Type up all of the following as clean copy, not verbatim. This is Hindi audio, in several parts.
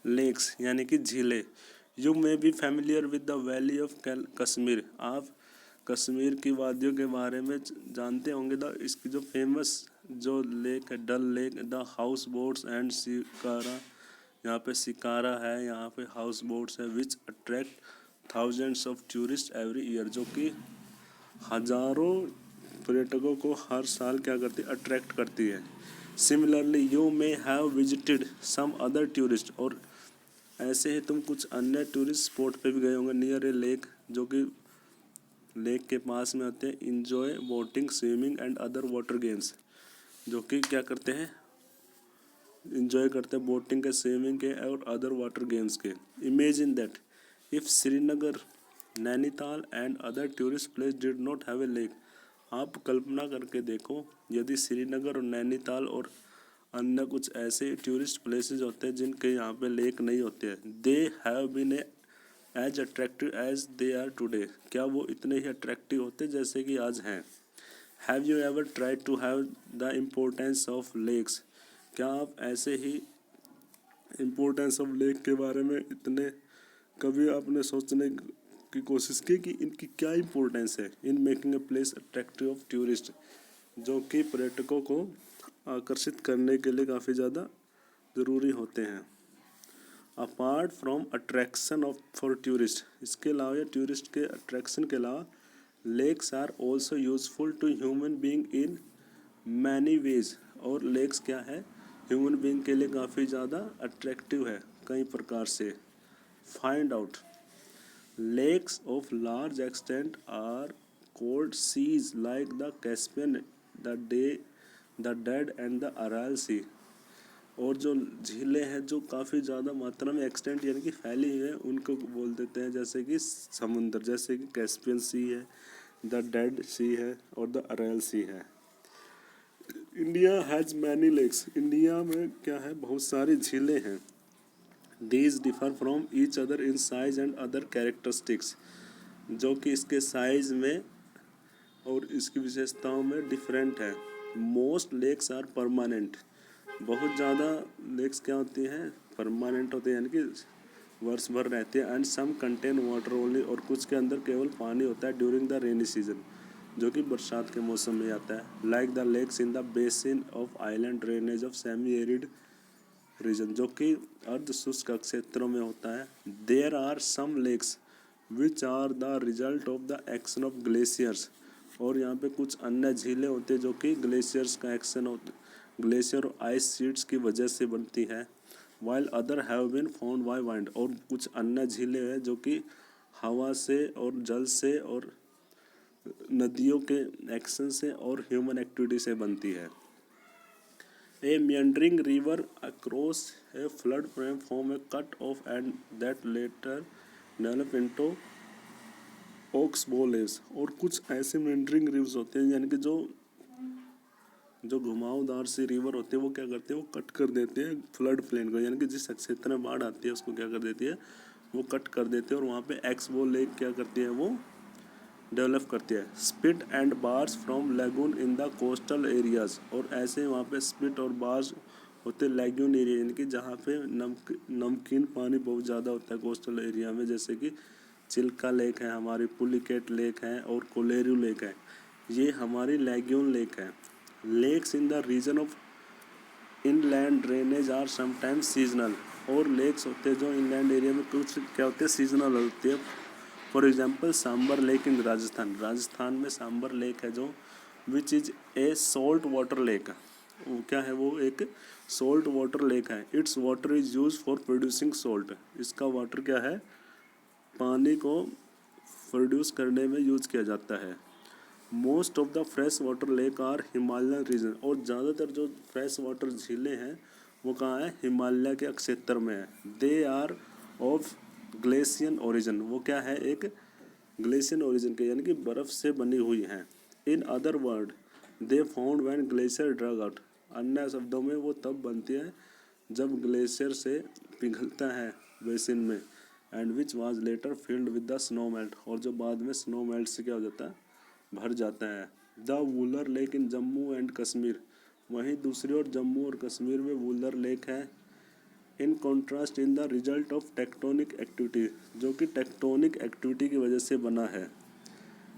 लेक्स यानी कि झीलें। You may be familiar with the valley of Kashmir. आप कश्मीर की वादियों के बारे में जानते होंगे। इसकी जो फेमस जो लेक है Dal lake, the house boats and shikara, यहाँ पे शिकारा है, यहाँ पे हाउस बोट्स है, which attract thousands of tourist every year, जो कि हजारों पर्यटकों को हर साल क्या करती है, अट्रैक्ट करती है। Similarly you may have visited some other tourist, और ऐसे ही तुम कुछ अन्य टूरिस्ट स्पॉट पे भी गए होंगे नियर ए लेक, जो कि लेक के पास में होते हैं। Enjoy boating, swimming and other water games, जो कि क्या करते हैं, इंजॉय करते हैं बोटिंग के, स्विमिंग के और अदर वाटर गेम्स के। Imagine that if Srinagar, Nainital and other tourist place did not have a lake. आप कल्पना करके देखो, यदि श्रीनगर और नैनीताल और अन्य कुछ ऐसे टूरिस्ट प्लेसेस होते हैं जिनके यहाँ पे लेक नहीं होते हैं, they have been as attractive as they are today, क्या वो इतने ही अट्रैक्टिव होते जैसे कि आज हैं। Have you ever tried to have the importance of lakes. क्या आप ऐसे ही इम्पोर्टेंस ऑफ लेक के बारे में इतने कभी आपने सोचने की कोशिश की कि इनकी क्या इम्पोर्टेंस है in making a place attractive of tourist, जो कि पर्यटकों को आकर्षित करने के लिए काफ़ी ज़्यादा ज़रूरी होते हैं। Apart from attraction of for tourist, इसके अलावा या टूरिस्ट के अट्रैक्शन के अलावा lakes are also useful to human being in many ways. और लेक्स क्या है, ह्यूमन बींग के लिए काफ़ी ज़्यादा अट्रैक्टिव है कई प्रकार से। Find out lakes of large extent are cold seas like the Caspian, the Dead and the Aral Sea. और जो झीलें हैं जो काफ़ी ज़्यादा मात्रा में एक्सटेंट यानी कि फैली हुई है, उनको बोल देते हैं जैसे कि समुंदर, जैसे कि कैस्पियन सी है, द डेड सी है और द अरायल सी है। India has many lakes, India में क्या है, बहुत सारी झीलें हैं। These differ from each other in size and other characteristics, जो कि इसके साइज में और इसकी विशेषताओं में डिफरेंट है। मोस्ट लेक्स आर परमानेंट, बहुत ज़्यादा लेक्स क्या होती हैं, परमानेंट होते हैं यानी कि वर्ष भर रहते हैं। And some contain water only, और कुछ के अंदर केवल पानी होता है ड्यूरिंग द रेनी सीजन, जो कि बरसात के मौसम में आता है। Like the lakes in the basin of island drainage of semi arid region, जो कि अर्ध शुष्क क्षेत्रों में होता है। There are some lakes which are the result of the action of glaciers, और यहाँ पे कुछ अन्य झीलें होती हैं जो कि ग्लेशियर्स का एक्शन होता है, ग्लेशियर और आइस शीट्स की वजह से बनती है। While other have been found by wind, और कुछ अन्य झीलें हैं जो कि हवा से और जल से और नदियों के एक्शन से और ह्यूमन एक्टिविटी से बनती है। ए meandering river across a flood plain form a cut off and that later develop into oxbow leaves। और कुछ ऐसे meandering rivers होते हैं यानी कि जो घुमावदार सी रिवर होती है, वो क्या करते हैं, वो कट कर देते हैं फ्लड प्लेन को, यानी कि जिस क्षेत्र में बाढ़ आती है उसको क्या कर देती है, वो कट कर देते हैं। और वहाँ पे एक्सबो लेक क्या करती है, वो डेवलप करती है। Spit and bars from lagoon in the coastal areas, और ऐसे वहाँ पे स्पिट और बार्स होते लैगून एरिया, यानी कि जहाँ पे नमकीन पानी बहुत ज़्यादा होता है कोस्टल एरिया में, जैसे कि चिल्का लेक है हमारी, पुलिकेट लेक है और कोलेरू लेक है, ये हमारी लैगून लेक है। Lakes in the region of inland drainage are sometimes seasonal, और लेक्स होते हैं जो इनलैंड एरिया में कुछ क्या होते हैं, सीजनल होती है। For example Sambhar lake in Rajasthan, Rajasthan में सांबर लेक है जो which is a salt water lake, वो क्या है, वो एक सॉल्ट वाटर लेक है। Its water is use for producing salt, इसका वाटर क्या है, पानी को प्रोड्यूस करने में यूज किया जाता है। Most of the fresh water lake are Himalayan region, और ज़्यादातर जो फ्रेश वाटर झीलें हैं वो कहाँ है, हिमालय के क्षेत्र में है। दे आर ऑफ ग्लेशियन ओरिजिन, वो क्या है, एक ग्लेशियन ओरिजिन के यानी कि बर्फ़ से बनी हुई हैं। In other word they found when glacier drug out, अन्य शब्दों में वो तब बनती है जब ग्लेशियर से पिघलता है बेसिन में। And which was later filled with the snow melt, और जो बाद में स्नो मेल्ट से क्या हो जाता है, भर जाता है। The Wular lake in Jammu and Kashmir, वहीं दूसरी ओर जम्मू और कश्मीर में वुलर लेक है, in contrast in the result of tectonic activity, जो कि टेक्टोनिक एक्टिविटी की वजह से बना है।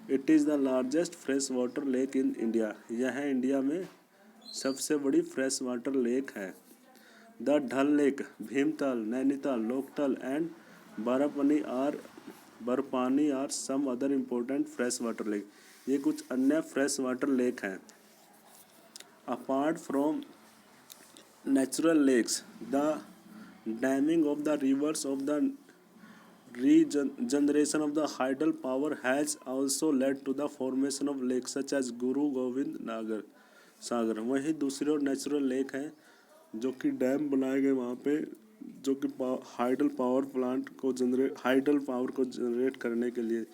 It is the largest fresh water lake in India, यह इंडिया में सबसे बड़ी फ्रेश वाटर लेक है। The Dal lake, Bhimtal, Nainital, Loktal and Barapani are some other important fresh water lake, ये कुछ अन्य फ्रेश वाटर लेक हैं। Apart from natural lakes, the damming of the rivers of the regeneration of the hydel power has also led to the formation of lakes such as Guru Gobind सागर। वहीं दूसरी ओर नेचुरल लेक है जो कि डैम बनाए गए वहाँ पे, जो कि हाइडल पावर को जनरेट करने के लिए,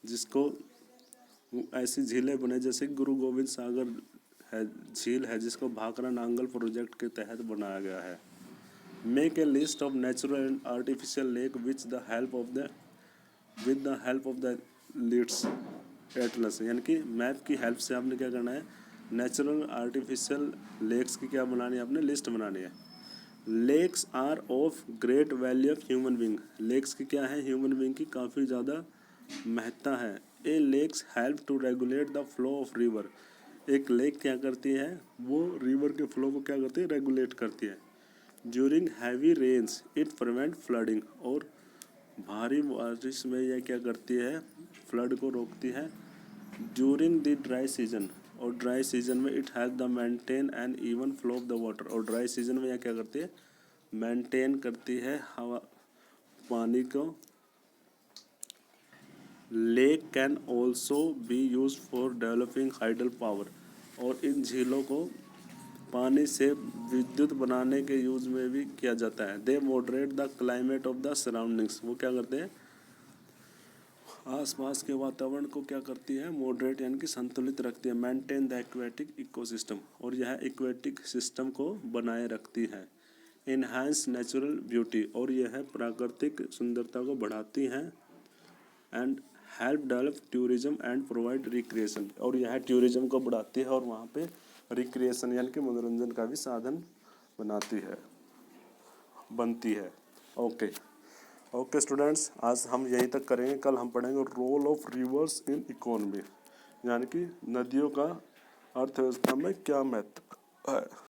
जिसको ऐसी झीलें बने जैसे गुरु गोविंद सागर है, झील है जिसको भाखड़ा नांगल प्रोजेक्ट के तहत बनाया गया है। Make a list of natural and artificial lake with the help of the Leads atlas, यानी कि मैप की हेल्प से आपने क्या करना है, नेचुरल आर्टिफिशियल लेक्स की क्या बनानी है, आपने लिस्ट बनानी है। Lakes are of great value of human being, lakes की क्या है, ह्यूमन बींग की काफ़ी ज़्यादा महत्ता है। A lakes help to regulate the flow of river, एक लेक क्या करती है, वो रिवर के फ्लो को क्या करती है, रेगुलेट करती है। During heavy rains it prevent flooding, और भारी बारिश में यह क्या करती है, फ्लड को रोकती है। ड्यूरिंग द ड्राई सीजन, और ड्राई सीजन में it has the maintain and even flow of the water, और ड्राई सीजन में यह क्या करती है, मेंटेन करती है हवा पानी को। Lake can also be use for developing hydel power, और इन झीलों को पानी से विद्युत बनाने के यूज में भी किया जाता है। They moderate the climate of the surroundings, वो क्या करते हैं, आसपास के वातावरण को क्या करती है, मॉडरेट यानी कि संतुलित रखती है। मेंटेन द एक्वेटिक इकोसिस्टम, और यह एक्वेटिक सिस्टम को बनाए रखती है। इनहांस नेचुरल ब्यूटी, और यह प्राकृतिक सुंदरता को बढ़ाती है। And help develop tourism and provide recreation, और यह टूरिज्म को बढ़ाती है और वहाँ पे रिक्रिएशन यानी कि मनोरंजन का भी साधन बनती है। ओके स्टूडेंट्स, आज हम यहीं तक करेंगे। कल हम पढ़ेंगे role of rivers in economy, यानी कि नदियों का अर्थव्यवस्था में क्या महत्व है।